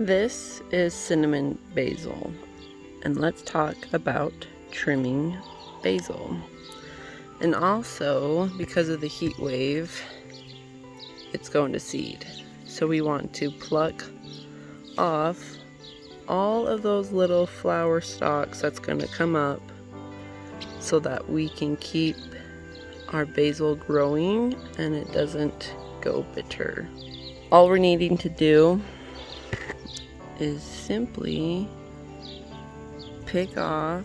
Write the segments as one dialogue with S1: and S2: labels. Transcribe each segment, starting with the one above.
S1: This is cinnamon basil, and let's talk about trimming basil. And also, because of the heat wave, it's going to seed. So we want to pluck off all of those little flower stalks that's going to come up so that we can keep our basil growing and it doesn't go bitter. All we're needing to do is simply pick off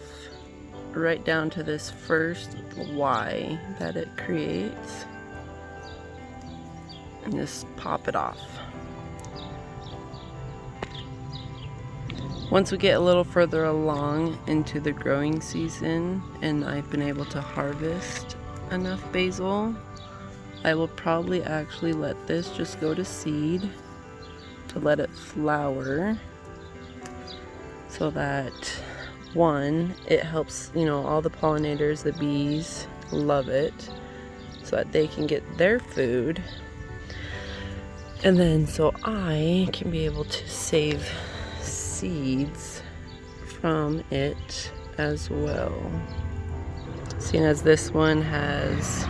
S1: right down to this first Y that it creates and just pop it off. Once we get a little further along into the growing season and I've been able to harvest enough basil, I will probably actually let this just go to seed to let it flower, so that one, it helps, all the pollinators, the bees love it so that they can get their food, and then so I can be able to save seeds from it as well. Seeing as this one has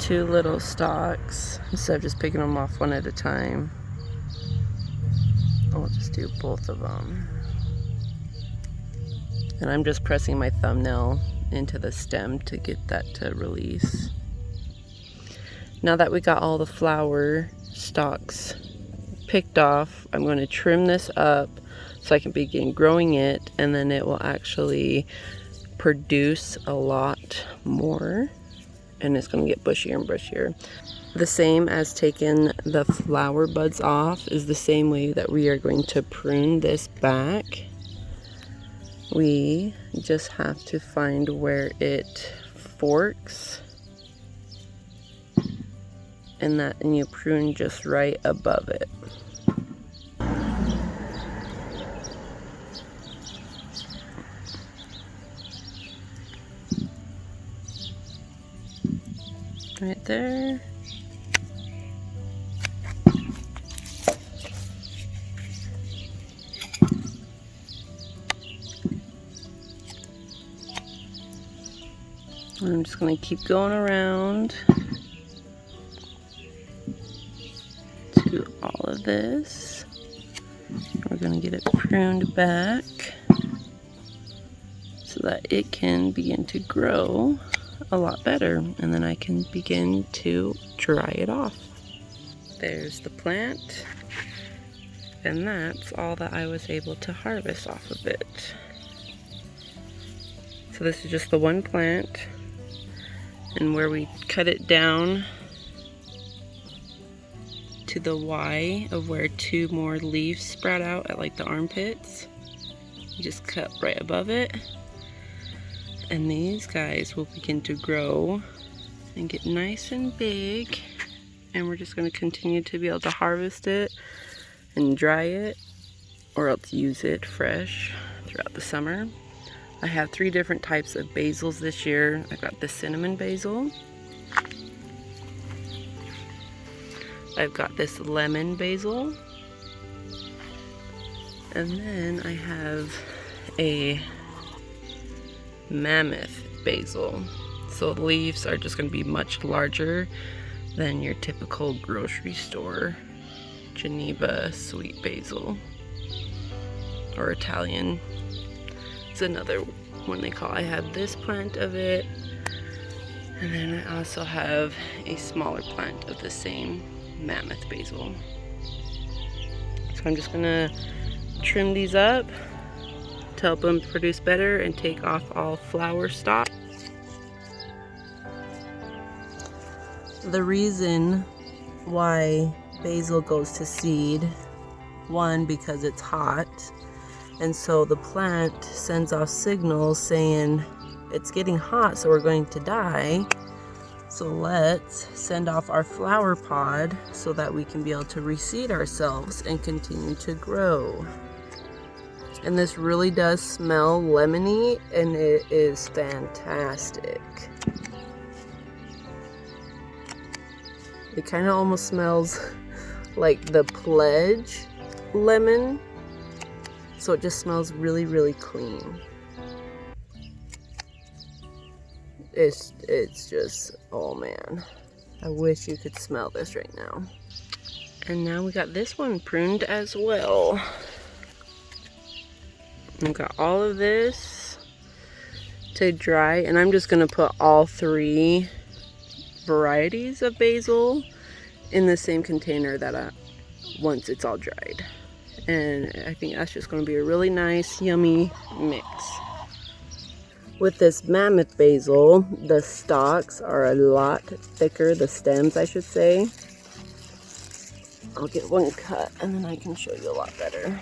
S1: 2 little stalks, instead of just picking them off one at a time, I'll just do both of them. And I'm just pressing my thumbnail into the stem to get that to release. Now that we got all the flower stalks picked off, I'm going to trim this up so I can begin growing it, and then it will actually produce a lot more and it's going to get bushier and bushier. The same as taking the flower buds off is the same way that we are going to prune this back. We just have to find where it forks and you prune just right above it. Right there. I'm just going to keep going around to all of this. We're going to get it pruned back so that it can begin to grow a lot better, and then I can begin to dry it off. There's the plant, and that's all that I was able to harvest off of it. So this is just the one plant, and where we cut it down to the Y of where 2 more leaves sprout out at like the armpits, you just cut right above it. And these guys will begin to grow and get nice and big, and we're just going to continue to be able to harvest it and dry it, or else use it fresh throughout the summer. I have 3 different types of basils this year. I've got the cinnamon basil, I've got this lemon basil, and then I have a mammoth basil. So the leaves are just going to be much larger than your typical grocery store Geneva sweet basil, or Italian. It's another one they call. I have this plant of it, and then I also have a smaller plant of the same mammoth basil. So I'm just gonna trim these up to help them produce better and take off all flower stalk. The reason why basil goes to seed, one, because it's hot, and so the plant sends off signals saying it's getting hot, so we're going to die. So let's send off our flower pod so that we can be able to reseed ourselves and continue to grow. And this really does smell lemony, and it is fantastic. It kind of almost smells like the Pledge lemon, so it just smells really, really clean. It's just, oh man, I wish you could smell this right now. And now we got this one pruned as well. We've got all of this to dry, and I'm just gonna put all 3 varieties of basil in the same container that once it's all dried. And I think that's just gonna be a really nice, yummy mix. With this mammoth basil, the stalks are a lot thicker, the stems I should say. I'll get one cut and then I can show you a lot better.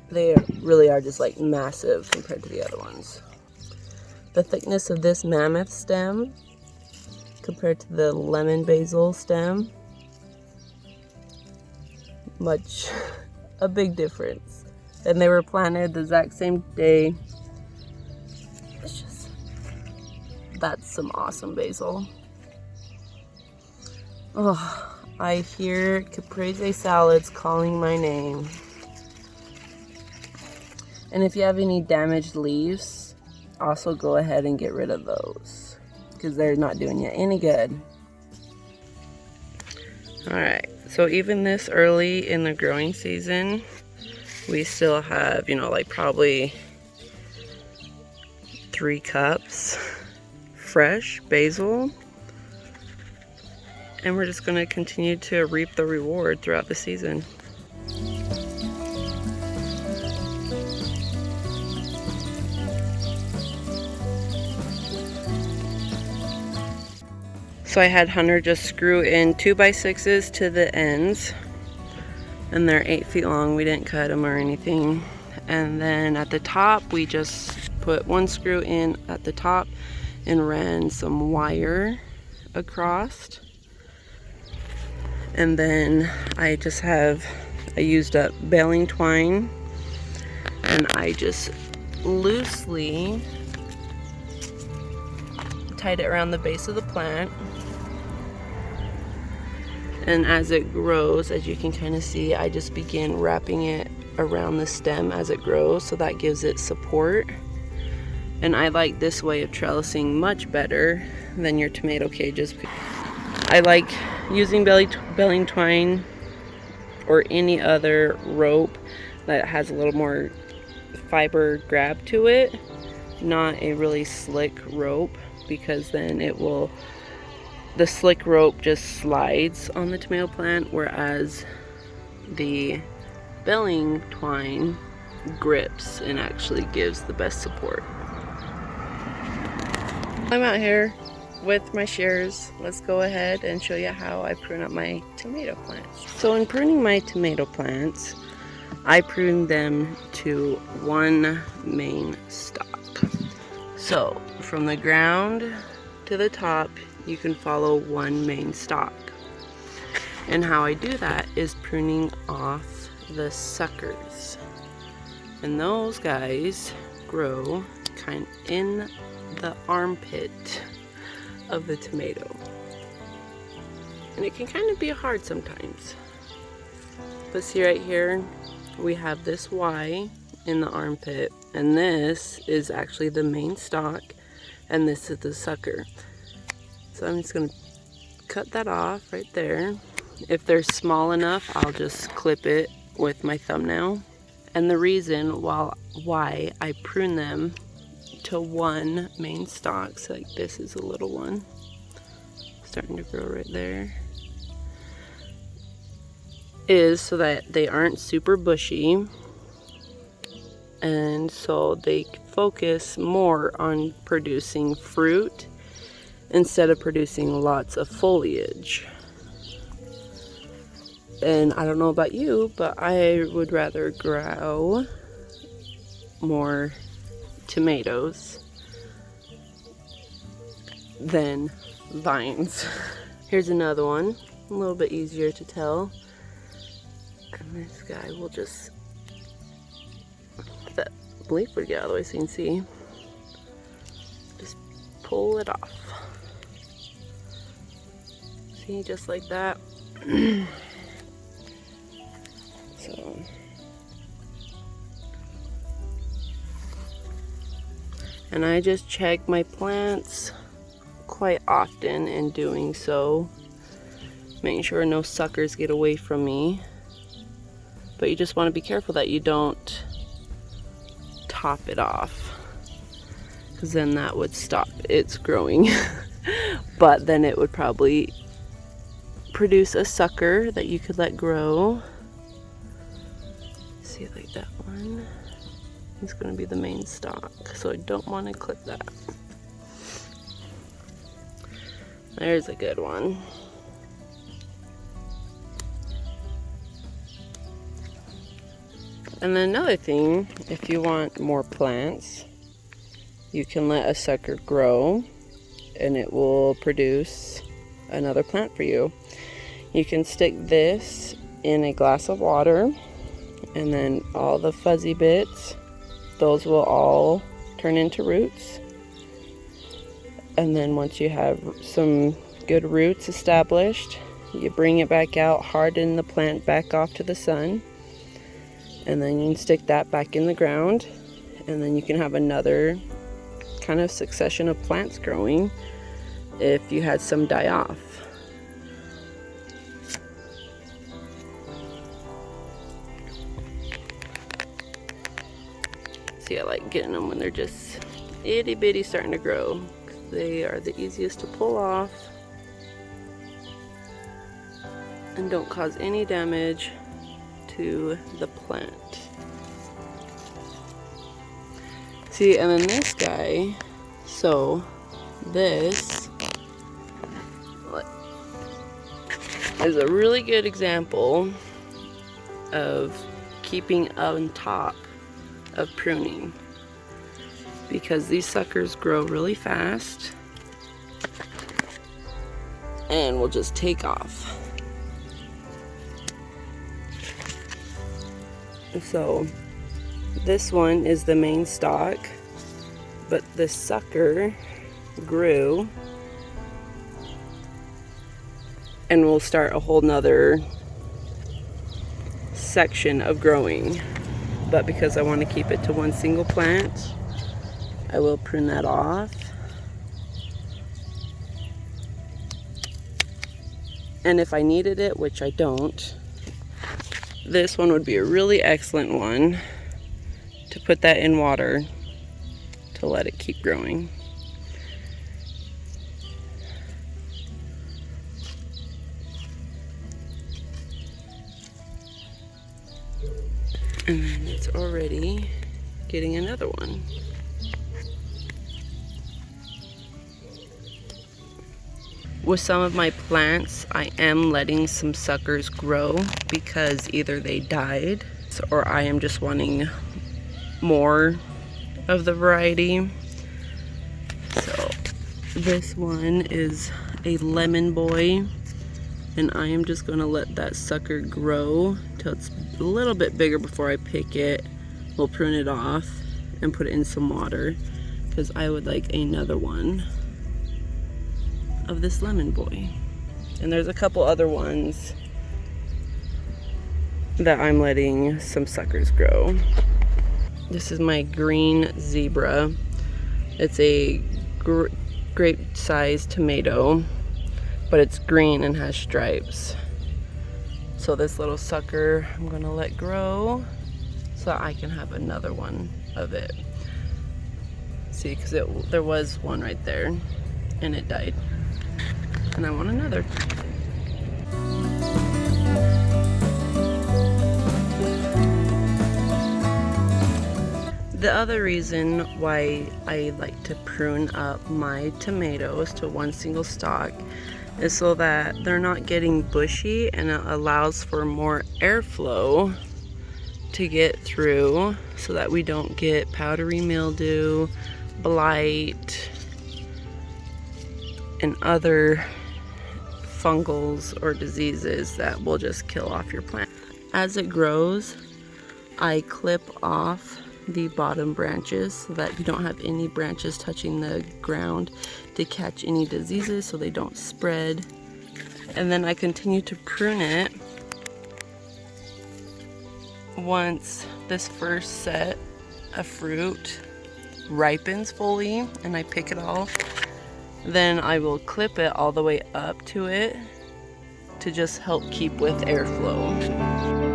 S1: They really are just like massive compared to the other ones. The thickness of this mammoth stem compared to the lemon basil stem, a big difference. And they were planted the exact same day. It's just, that's some awesome basil. Oh, I hear caprese salads calling my name. And if you have any damaged leaves, also go ahead and get rid of those, because they're not doing you any good. Alright, so even this early in the growing season, we still have, you know, like probably 3 cups fresh basil. And we're just going to continue to reap the reward throughout the season. So I had Hunter just screw in 2x6s to the ends, and they're 8 feet long. We didn't cut them or anything. And then at the top, we just put 1 screw in at the top and ran some wire across. And then I used up baling twine, and I just loosely tied it around the base of the plant. And as it grows, as you can kind of see, I just begin wrapping it around the stem as it grows, so that gives it support. And I like this way of trellising much better than your tomato cages. I like using baling twine or any other rope that has a little more fiber grab to it, not a really slick rope, because then the slick rope just slides on the tomato plant, whereas the baling twine grips and actually gives the best support. I'm out here with my shears. Let's go ahead and show you how I prune up my tomato plants. So in pruning my tomato plants, I prune them to 1 main stalk. So from the ground to the top, you can follow 1 main stalk. And how I do that is pruning off the suckers. And those guys grow kind of in the armpit of the tomato. And it can kind of be hard sometimes. But see right here, we have this Y in the armpit, and this is actually the main stalk, and this is the sucker. So I'm just gonna cut that off right there. If they're small enough, I'll just clip it with my thumbnail. And the reason why I prune them to 1 main stalk, so like this is a little one starting to grow right there, is so that they aren't super bushy, and so they focus more on producing fruit instead of producing lots of foliage. And I don't know about you, but I would rather grow more tomatoes than vines. Here's another one, a little bit easier to tell. And this guy will just, if that leaf would get out of the way so you can see, just pull it off. See, just like that. And I just check my plants quite often in doing so, making sure no suckers get away from me. But you just want to be careful that you don't top it off, because then that would stop its growing. But then it would probably produce a sucker that you could let grow. See, like that one is going to be the main stalk, so I don't want to clip that. There's a good one. And then another thing, if you want more plants, you can let a sucker grow and it will produce another plant for you. You can stick this in a glass of water, and then all the fuzzy bits, those will all turn into roots. And then once you have some good roots established, you bring it back out, harden the plant back off to the sun, and then you can stick that back in the ground, and then you can have another kind of succession of plants growing if you had some die off. See, I like getting them when they're just itty bitty starting to grow. They are the easiest to pull off and don't cause any damage to the plant. See, and then this guy, so this is a really good example of keeping on top of pruning, because these suckers grow really fast and will just take off. So this one is the main stalk, but the sucker grew and will start a whole nother section of growing. But because I want to keep it to one single plant, I will prune that off. And if I needed it, which I don't, this one would be a really excellent one to put that in water to let it keep growing. And then it's already getting another one. With some of my plants, I am letting some suckers grow because either they died or I am just wanting more of the variety. So this one is a lemon boy, and I am just going to let that sucker grow till it's a little bit bigger before I pick it. We'll prune it off and put it in some water because I would like another one of this lemon boy. And there's a couple other ones that I'm letting some suckers grow. This is my green zebra. It's a great sized tomato, but it's green and has stripes. So this little sucker I'm gonna let grow so I can have another one of it. See, because there was one right there and it died. And I want another. The other reason why I like to prune up my tomatoes to one single stalk is so that they're not getting bushy, and it allows for more airflow to get through so that we don't get powdery mildew, blight, and other fungals or diseases that will just kill off your plant. As it grows, I clip off the bottom branches so that you don't have any branches touching the ground to catch any diseases so they don't spread. And then I continue to prune it once this first set of fruit ripens fully and I pick it all, then I will clip it all the way up to it to just help keep with airflow.